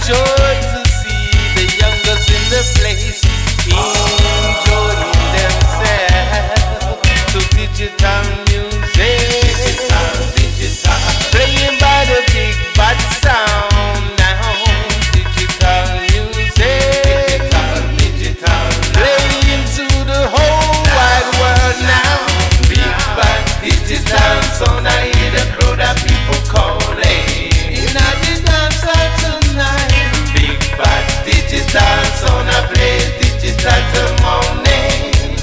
joy to see the youngers in the place enjoying themselves to digital music. Digital, playing by the big bad sound now. Digital music, digital, playing to the whole wide world now. Big bad digital sound, I hear the crowd of people calling. In a dance tonight. Big bad digital sound, I play digital till morning.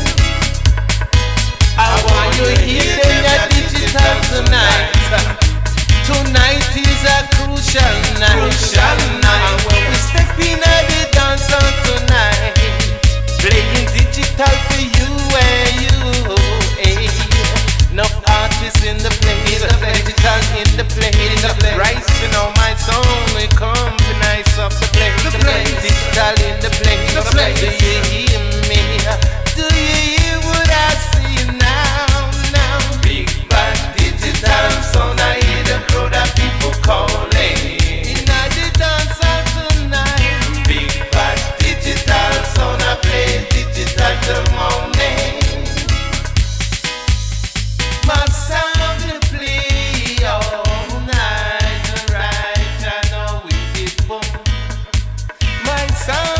I want you to hear them at digital tonight. Tonight is a crucial night. And when we step in at the dance tonight, playing digital for you and you. Enough artists in the place, digital in the place. Rising on my song, we come the nice of the place. Digital in the place. Do you hear me? Do you hear what I see now? Big bad digital sound, I hear the crowd of people calling. In the dance tonight. Big bad digital sound, I play digital till morning. My sound to play all night, right? I know we did boom. My sound.